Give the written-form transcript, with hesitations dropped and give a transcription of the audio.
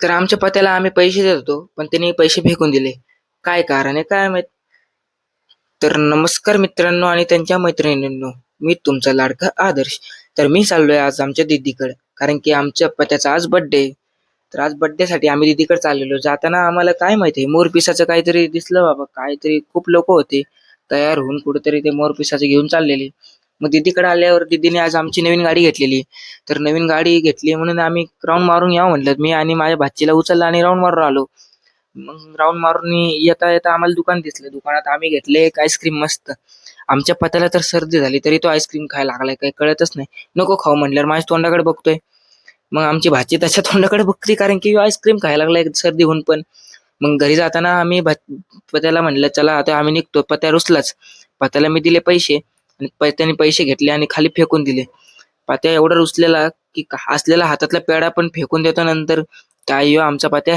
तर आमच्या पत्याला आम्ही पैसे देत होतो, पण त्यांनी पैसे फेकून दिले. काय कारण आहे काय माहित? तर नमस्कार मित्रांनो आणि त्यांच्या मैत्रिणींनो, मी तुमचा लाडका आदर्श. तर मी चाललोय आज आमच्या दीदीकडे, कारण की आमच्या पत्याचा आज बर्थडे. तर आज बर्थडेसाठी आम्ही दीदीकडे चाललेलो. जाताना आम्हाला काय माहिती मोरपिसाचं काहीतरी दिसलं बाबा, काहीतरी खूप लोक होते तयार होऊन कुठेतरी ते मोरपिसाचं घेऊन चाललेले. मग दीदीकडे आल्यावर दीदीने आज आमची नवीन गाडी घेतलेली. तर नवीन गाडी घेतली म्हणून आम्ही राऊंड मारून यावं म्हटलं. मी आणि माझ्या भाचीला उचललं आणि राऊंड मारून आलो. मग राऊंड मारून येता येता आम्हाला दुकान दिसलं. दुकानात आम्ही घेतले एक आईस्क्रीम मस्त. आमच्या पत्याला तर सर्दी झाली तरी तो आईस्क्रीम खायला लागलाय, काही कळतच नाही. नको खाऊ म्हटल्यावर माझ्या तोंडाकडे बघतोय. मग आमची भाची त्याच्या तोंडाकडे बघते, कारण की आईस्क्रीम खायला लागलाय सर्दी होऊन पण. मग घरी जाताना आम्ही पत्याला म्हणलं चला आता आम्ही निघतो. पत्या रुसलाच. पत्याला मी दिले पैसे आणि पत्याने पैसे घेतले आणि खाली फेकून दिले. पत्या एवढा रुसलेला की असलेला हातातला पेढा पण फेकून देतो नंतर. काय आमचा पत्या.